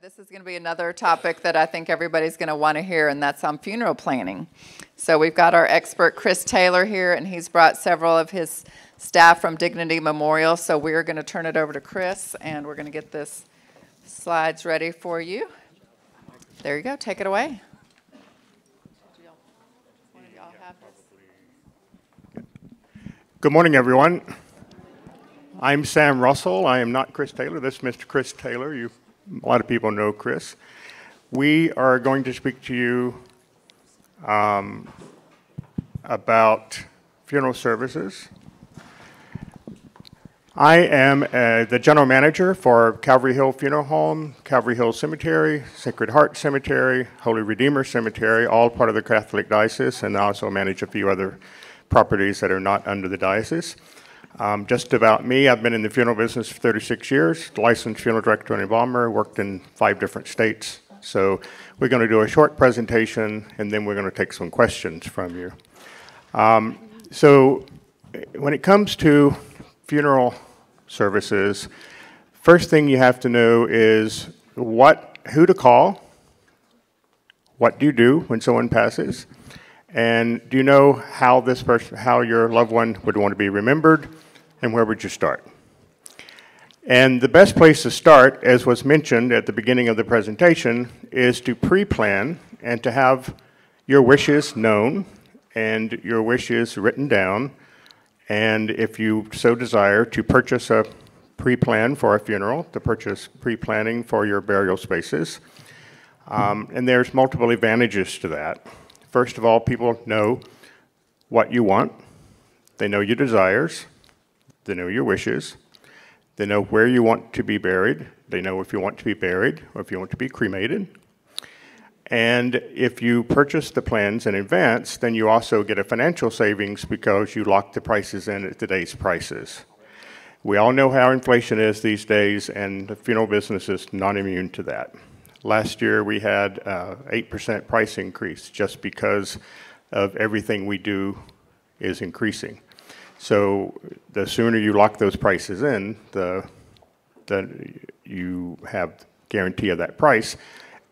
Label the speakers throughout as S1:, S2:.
S1: this is going to be another topic that I think everybody's going to want to hear, and that's on funeral planning. So we've got our expert, Chris Taylor, here, and he's brought several of his staff from Dignity Memorial. So we're going to turn it over to Chris, and we're going to get this slides ready for you. There you go. Take it away.
S2: Good morning, everyone. I'm Sam Russell. I am not Chris Taylor. This is Mr. Chris Taylor. A lot of people know Chris. We are going to speak to you about funeral services. I am the general manager for Calvary Hill Funeral Home, Calvary Hill Cemetery, Sacred Heart Cemetery, Holy Redeemer Cemetery, all part of the Catholic Diocese, and I also manage a few other properties that are not under the diocese. Just about me, I've been in the funeral business for 36 years, licensed funeral director and embalmer, worked in 5 different states. So we're going to do a short presentation, and then we're going to take some questions from you. So when it comes to funeral services, first thing you have to know is who to call, what do you do when someone passes, and do you know how your loved one would want to be remembered, and where would you start? And the best place to start, as was mentioned at the beginning of the presentation, is to pre-plan and to have your wishes known and your wishes written down, and if you so desire, to purchase a pre-plan for a funeral, to purchase pre-planning for your burial spaces. And there's multiple advantages to that. First of all, people know what you want. They know your desires. They know your wishes. They know where you want to be buried. They know if you want to be buried or if you want to be cremated. And if you purchase the plans in advance, then you also get a financial savings because you lock the prices in at today's prices. We all know how inflation is these days, and the funeral business is not immune to that. Last year, we had 8% price increase just because of everything we do is increasing. So the sooner you lock those prices in, the you have guarantee of that price,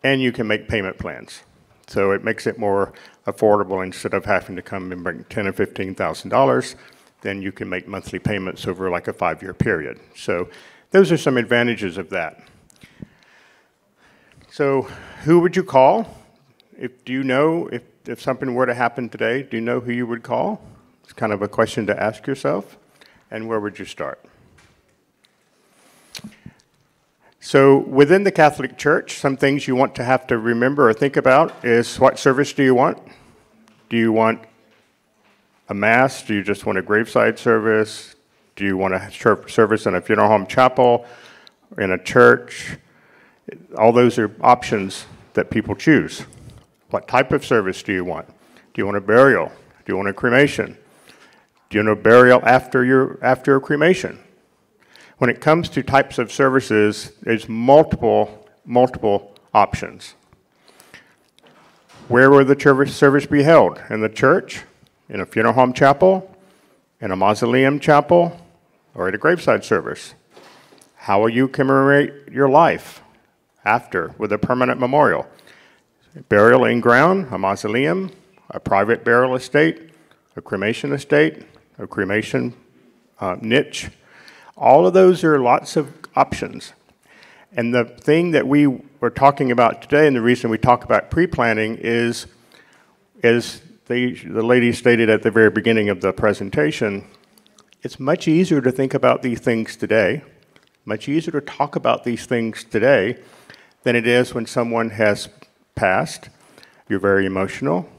S2: and you can make payment plans. So it makes it more affordable. Instead of having to come and bring $10,000 or $15,000, then you can make monthly payments over like a 5-year period. So those are some advantages of that. So who would you call? Do you know if something were to happen today, do you know who you would call? It's kind of a question to ask yourself. And where would you start? So within the Catholic Church, some things you want to have to remember or think about is, what service do you want? Do you want a mass? Do you just want a graveside service? Do you want a service in a funeral home chapel, in a church? All those are options that people choose. What type of service do you want? Do you want a burial? Do you want a cremation? Do you want a burial after a cremation? When it comes to types of services, there's multiple options. Where will the service be held? In the church, in a funeral home chapel, in a mausoleum chapel, or at a graveside service? How will you commemorate your life after with a permanent memorial? Burial in ground, a mausoleum, a private burial estate, a cremation estate, a cremation niche. All of those are lots of options. And the thing that we were talking about today, and the reason we talk about pre-planning is the lady stated at the very beginning of the presentation, it's much easier to think about these things today, much easier to talk about these things today than it is when someone has passed. You're very emotional.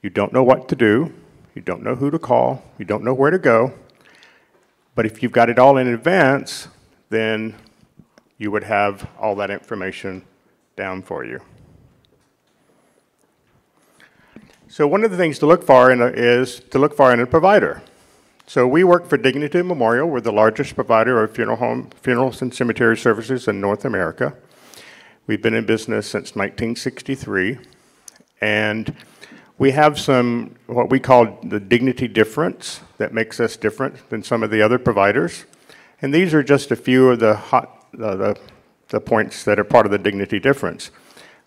S2: You don't know what to do. You don't know who to call. You don't know where to go. But if you've got it all in advance, then you would have all that information down for you. So one of the things to look for is to look for in a provider. So we work for Dignity Memorial. We're the largest provider of funerals and cemetery services in North America. We've been in business since 1963, and we have some, what we call the dignity difference that makes us different than some of the other providers. And these are just a few of the the points that are part of the dignity difference.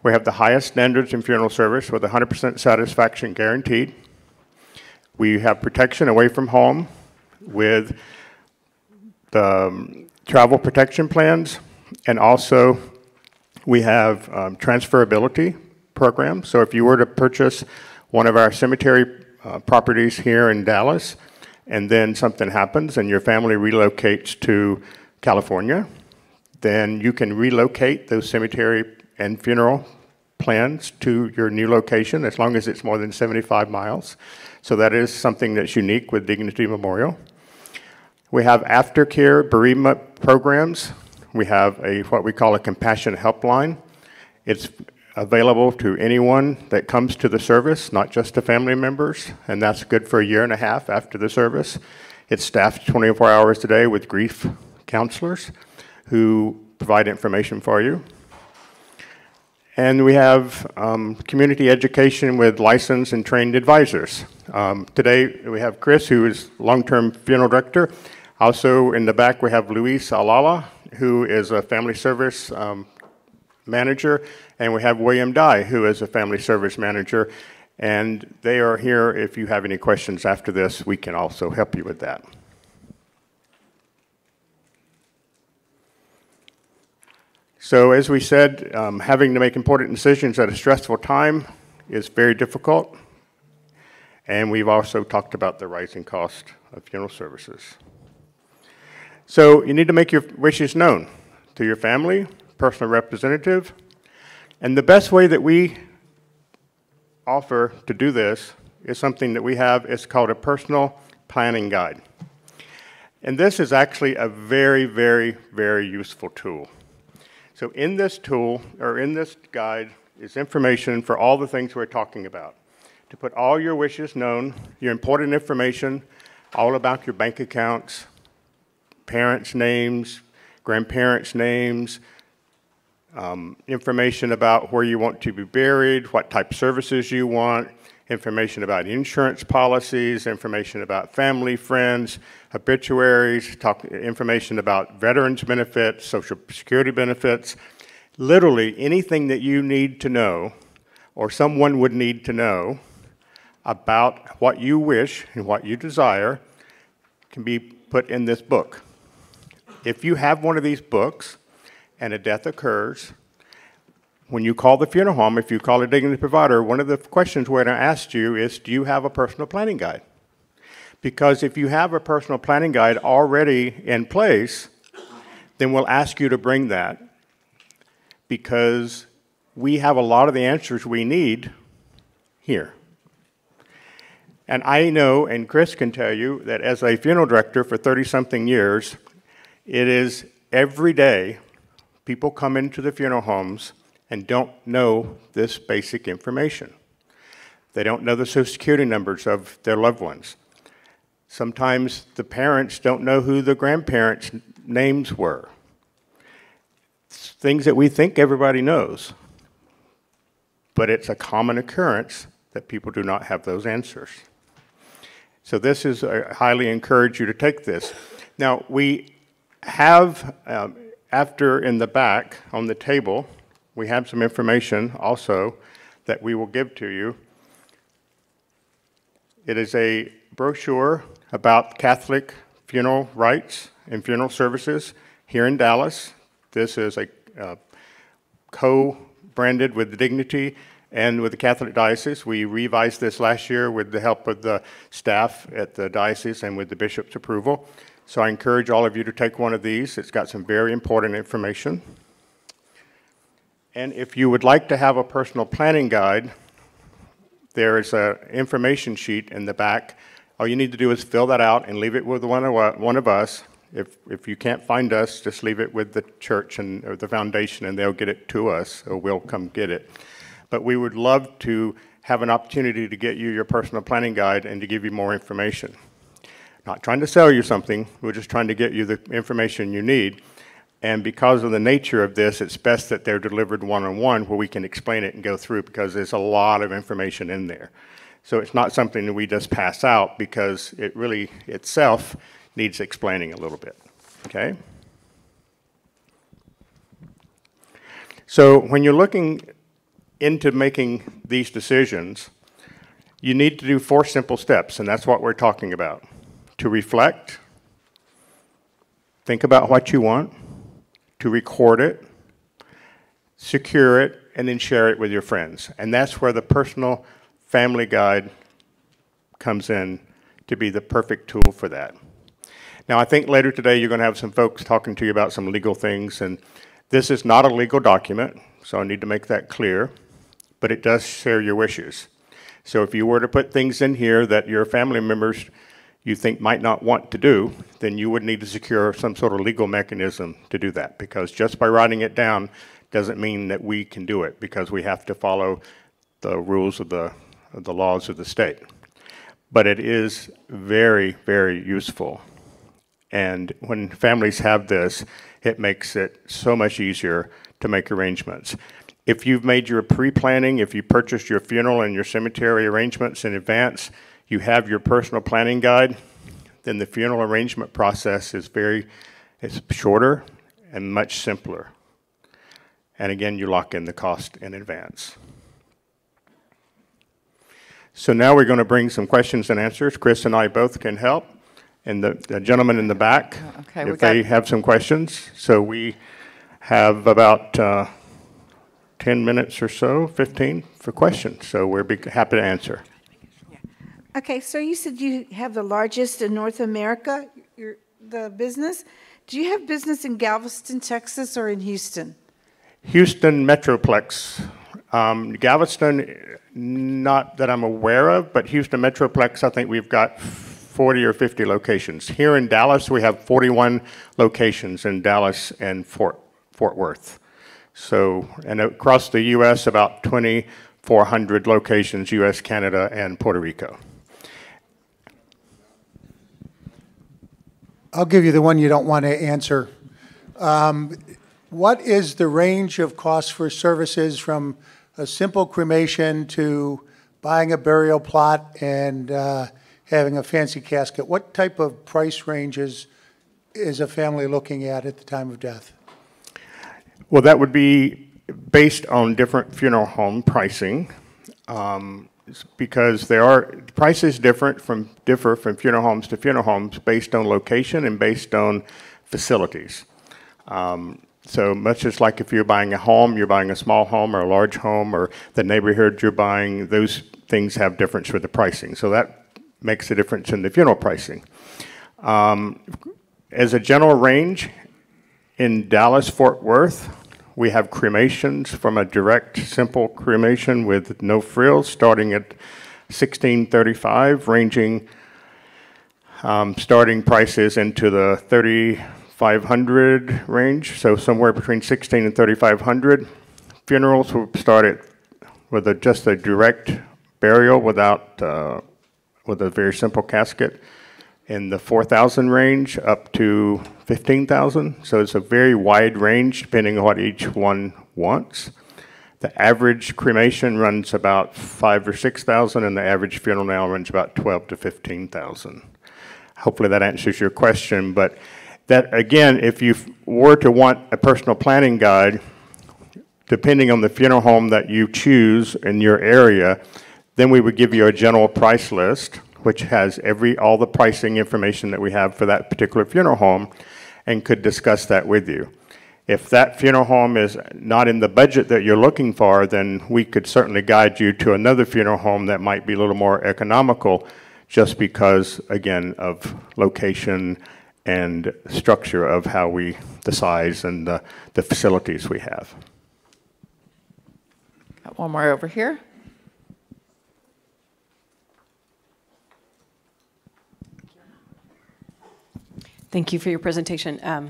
S2: We have the highest standards in funeral service with 100% satisfaction guaranteed. We have protection away from home with the travel protection plans, and also we have transferability programs. So if you were to purchase one of our cemetery properties here in Dallas, and then something happens and your family relocates to California, then you can relocate those cemetery and funeral plans to your new location as long as it's more than 75 miles. So that is something that's unique with Dignity Memorial. We have aftercare bereavement programs. We have what we call a compassion helpline. It's available to anyone that comes to the service, not just to family members, and that's good for a year and a half after the service. It's staffed 24 hours a day with grief counselors who provide information for you. And we have community education with licensed and trained advisors. Today we have Chris, who is long-term funeral director. Also in the back we have Luis Alala, who is a family service manager, and we have William Dye, who is a family service manager, and they are here if you have any questions after this. We can also help you with that. So as we said, having to make important decisions at a stressful time is very difficult, and we've also talked about the rising cost of funeral services. So you need to make your wishes known to your family, personal representative, and the best way that we offer to do this is something that we have. It's called a personal planning guide. And this is actually a very, very, very useful tool. So in this tool, or in this guide, is information for all the things we're talking about. To put all your wishes known, your important information, all about your bank accounts, parents' names, grandparents' names, information about where you want to be buried, what type of services you want, information about insurance policies, information about family, friends, obituaries, information about veterans benefits, Social Security benefits, literally anything that you need to know or someone would need to know about what you wish and what you desire can be put in this book. If you have one of these books and a death occurs, when you call the funeral home, if you call a dignity provider, one of the questions we're going to ask you is, do you have a personal planning guide? Because if you have a personal planning guide already in place, then we'll ask you to bring that, because we have a lot of the answers we need here. And I know, and Chris can tell you, that as a funeral director for 30-something years, it is every day people come into the funeral homes and don't know this basic information. They don't know the Social Security numbers of their loved ones. Sometimes the parents don't know who the grandparents' names were. It's things that we think everybody knows, but it's a common occurrence that people do not have those answers. So this is, I highly encourage you to take this. Now, we have, after in the back on the table, we have some information also that we will give to you. It is a brochure about Catholic funeral rites and funeral services here in Dallas. This is a co-branded with Dignity and with the Catholic Diocese. We revised this last year with the help of the staff at the diocese and with the bishop's approval. So I encourage all of you to take one of these. It's got some very important information. And if you would like to have a personal planning guide, there is an information sheet in the back. All you need to do is fill that out and leave it with one of us. If you can't find us, just leave it with the church or the foundation, and they'll get it to us, or we'll come get it. But we would love to have an opportunity to get you your personal planning guide and to give you more information. Not trying to sell you something, we're just trying to get you the information you need. And because of the nature of this, it's best that they're delivered one-on-one where we can explain it and go through, because there's a lot of information in there. So it's not something that we just pass out, because it really itself needs explaining a little bit, okay? So when you're looking into making these decisions, you need to do 4 simple steps, and that's what we're talking about. To reflect, think about what you want, to record it, secure it, and then share it with your friends. And that's where the personal family guide comes in to be the perfect tool for that. Now, I think later today you're going to have some folks talking to you about some legal things, and this is not a legal document, so I need to make that clear, but it does share your wishes. So if you were to put things in here that your family members you think might not want to do, then you would need to secure some sort of legal mechanism to do that, because just by writing it down doesn't mean that we can do it, because we have to follow the rules of the laws of the state. But it is very, very useful. And when families have this, it makes it so much easier to make arrangements. If you've made your pre-planning, if you purchased your funeral and your cemetery arrangements in advance, you have your personal planning guide, then the funeral arrangement process is it's shorter and much simpler. And again, you lock in the cost in advance. So now we're going to bring some questions and answers. Chris and I both can help. And the gentleman in the back, if they have some questions. So we have about 10 minutes or so, 15, for questions. So we're happy to answer.
S3: Okay, so you said you have the largest in North America, the business. Do you have business in Galveston, Texas, or in Houston?
S2: Houston Metroplex. Galveston, not that I'm aware of, but Houston Metroplex, I think we've got 40 or 50 locations. Here in Dallas, we have 41 locations in Dallas and Fort Worth. So, and across the U.S., about 2,400 locations, U.S., Canada, and Puerto Rico.
S4: I'll give you the one you don't want to answer. What is the range of costs for services from a simple cremation to buying a burial plot and having a fancy casket? What type of price ranges is a family looking at the time of death?
S2: Well, that would be based on different funeral home pricing, because prices differ from funeral homes to funeral homes based on location and based on facilities. So much as like if you're buying a home, you're buying a small home or a large home, or the neighborhood you're buying, those things have difference with the pricing. So that makes a difference in the funeral pricing. As a general range, in Dallas-Fort Worth, we have cremations from a direct, simple cremation with no frills, starting at $1,635, ranging starting prices into the $3,500 range, so somewhere between $1,600 and $3,500. Funerals will start with just a direct burial with a very simple casket in the $4,000 range up to $15,000. So it's a very wide range depending on what each one wants. The average cremation runs about $5,000 or $6,000, and the average funeral now runs about $12,000 to $15,000. Hopefully that answers your question. But that, again, if you were to want a personal planning guide, depending on the funeral home that you choose in your area, then we would give you a general price list, which has all the pricing information that we have for that particular funeral home, and could discuss that with you. If that funeral home is not in the budget that you're looking for, then we could certainly guide you to another funeral home that might be a little more economical, just because, again, of location and structure of the size and the facilities we have.
S1: Got one more over here.
S5: Thank you for your presentation. A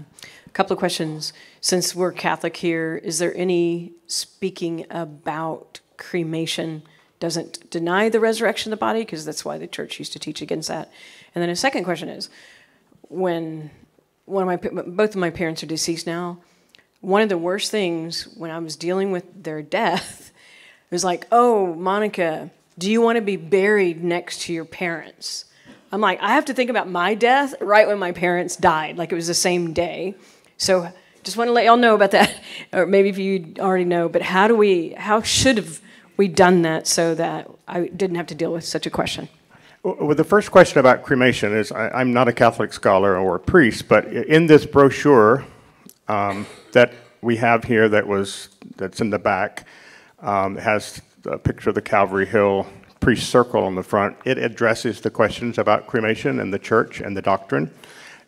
S5: couple of questions. Since we're Catholic here, is there any speaking about cremation doesn't deny the resurrection of the body? Because that's why the church used to teach against that. And then a second question is, when both of my parents are deceased now, one of the worst things when I was dealing with their death was like, oh, Monica, do you want to be buried next to your parents? I'm like, I have to think about my death right when my parents died, like it was the same day. So just want to let y'all know about that, or maybe if you already know, but how should have we done that so that I didn't have to deal with such a question?
S2: Well, the first question about cremation is, I'm not a Catholic scholar or a priest, but in this brochure that we have here that's in the back, has a picture of the Calvary Hill priest circle on the front. It addresses the questions about cremation and the church and the doctrine.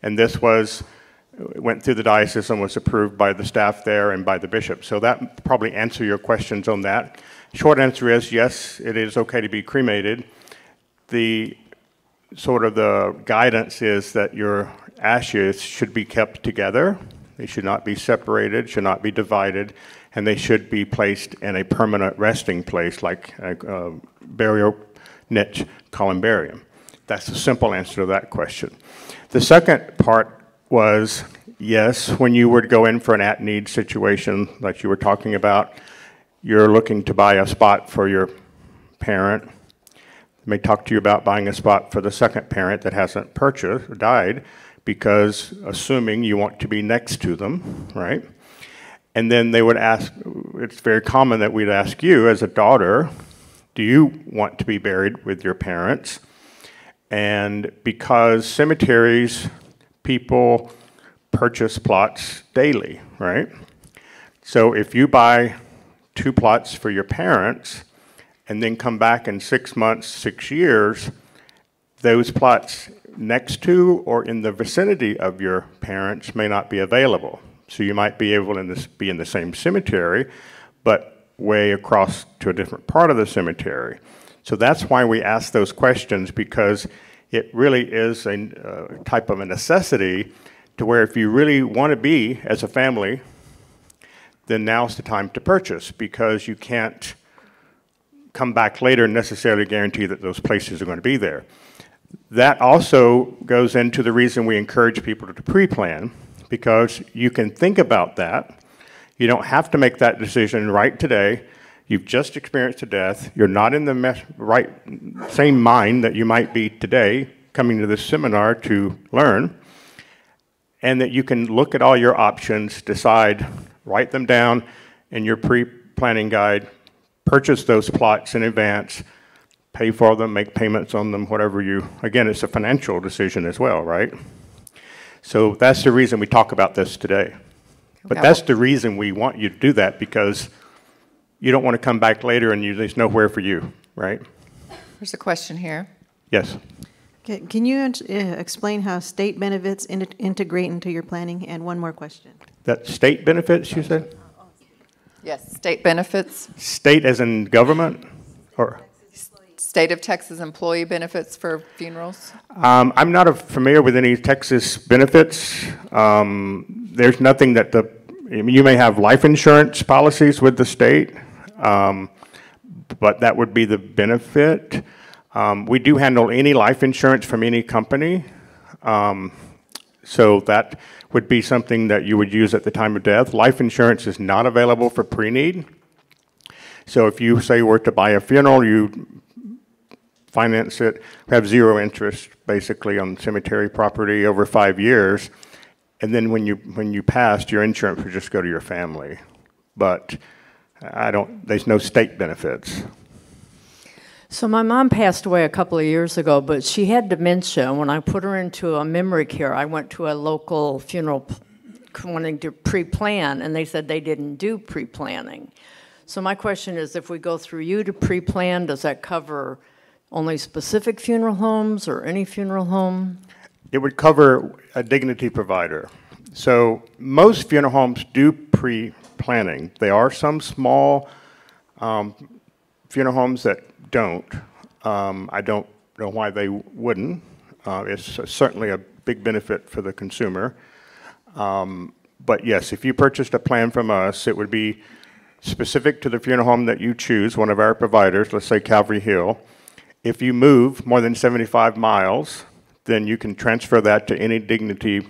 S2: And this went through the diocese and was approved by the staff there and by the bishop. So that probably answer your questions on that. Short answer is yes, it is okay to be cremated. The guidance is that your ashes should be kept together. They should not be separated, should not be divided, and they should be placed in a permanent resting place like a burial niche columbarium. That's the simple answer to that question. The second part was, yes, when you were to go in for an at-need situation like you were talking about, you're looking to buy a spot for your parent. They may talk to you about buying a spot for the second parent that hasn't purchased or died, because assuming you want to be next to them, right? And then they would ask, it's very common that we'd ask you as a daughter, do you want to be buried with your parents? And because cemeteries, people purchase plots daily, right? So if you buy 2 plots for your parents and then come back in 6 months, 6 years, those plots next to or in the vicinity of your parents may not be available. So you might be able to be in the same cemetery, but way across to a different part of the cemetery. So that's why we ask those questions, because it really is a type of a necessity to where if you really want to be as a family, then now's the time to purchase, because you can't come back later and necessarily guarantee that those places are going to be there. That also goes into the reason we encourage people to pre-plan, because you can think about that. You don't have to make that decision right today. You've just experienced a death. You're not in the same mind that you might be today coming to this seminar to learn, and that you can look at all your options, decide, write them down in your pre-planning guide, purchase those plots in advance, pay for them, make payments on them, whatever again, it's a financial decision as well, right? So that's the reason we talk about this today. But that's the reason we want you to do that, because you don't want to come back later and there's nowhere for you, right?
S1: There's a question here.
S2: Yes.
S6: Can you explain how state benefits integrate into your planning? And one more question.
S2: That state benefits, you said?
S1: Yes, state benefits.
S2: State as in government? Or?
S1: State of Texas employee benefits for funerals?
S2: I'm not familiar with any Texas benefits. There's nothing that you may have life insurance policies with the state, but that would be the benefit. We do handle any life insurance from any company, so that would be something that you would use at the time of death. Life insurance is not available for pre-need. So if you say were to buy a funeral, you finance it, have 0 interest basically on cemetery property over 5 years, and then when you passed, your insurance would just go to your family. But there's no state benefits.
S7: So my mom passed away a couple of years ago, but she had dementia. When I put her into a memory care, I went to a local funeral wanting to pre-plan, and they said they didn't do pre-planning. So my question is, if we go through you to pre-plan, does that cover only specific funeral homes or any funeral home?
S2: It would cover a dignity provider. So most funeral homes do pre-planning. There are some small funeral homes that don't. I don't know why they wouldn't. It's certainly a big benefit for the consumer. But yes, if you purchased a plan from us, it would be specific to the funeral home that you choose, one of our providers, let's say Calvary Hill. If you move more than 75 miles, then you can transfer that to any dignity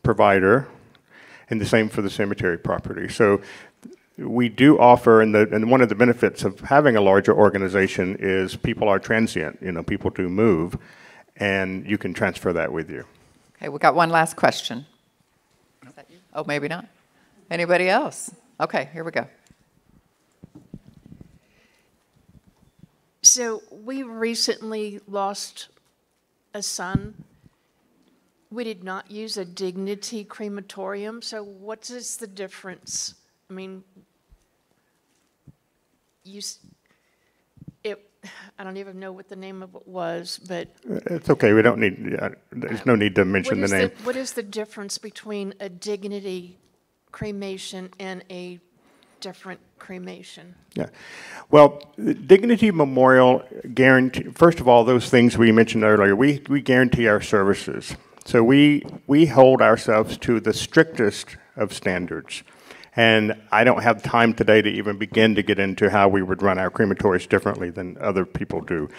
S2: provider, and the same for the cemetery property. So we do offer, and one of the benefits of having a larger organization is people are transient. People do move, and you can transfer that with you.
S1: Okay, we got one last question. Is that you? Oh, maybe not. Anybody else? Okay, here we go.
S8: So we recently lost a son. We did not use a Dignity crematorium, so what is the difference? I mean, I don't even know what the name of it was, but
S2: It's okay, we don't need, there's no need to mention the name.
S8: what is the difference between a Dignity cremation and a different cremation?
S2: Yeah. Well, the Dignity Memorial guarantee, first of all, those things we mentioned earlier, we guarantee our services. So we hold ourselves to the strictest of standards. And I don't have time today to even begin to get into how we would run our crematories differently than other people do.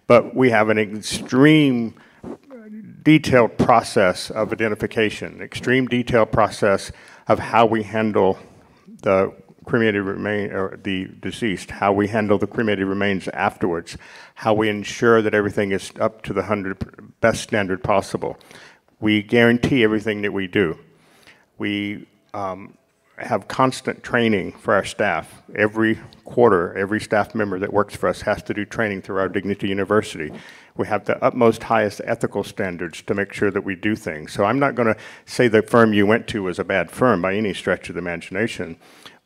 S2: But we have an extreme detailed process of identification, extreme detailed process of how we handle the cremated remain, or the deceased, how we handle the cremated remains afterwards, how we ensure that everything is up to the best standard possible. We guarantee everything that we do. We have constant training for our staff. Every quarter, every staff member that works for us has to do training through our Dignity University. We have the utmost highest ethical standards to make sure that we do things. So I'm not going to say the firm you went to was a bad firm by any stretch of the imagination,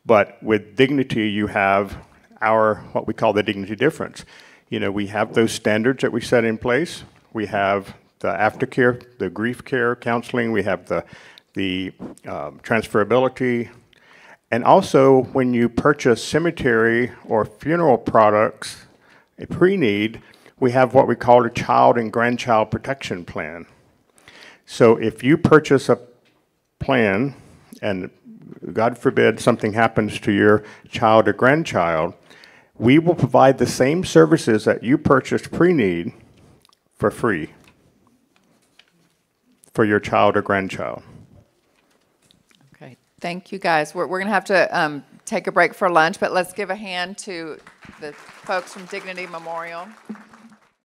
S2: but with Dignity you have what we call the Dignity difference. You know, we have those standards that we set in place. We have the aftercare, the grief care counseling, we have the transferability. And also, when you purchase cemetery or funeral products, a pre-need, we have what we call a child and grandchild protection plan. So if you purchase a plan, and God forbid something happens to your child or grandchild, we will provide the same services that you purchased pre-need for free for your child or grandchild.
S1: Okay, thank you guys. We're going to have to take a break for lunch, but let's give a hand to the folks from Dignity Memorial.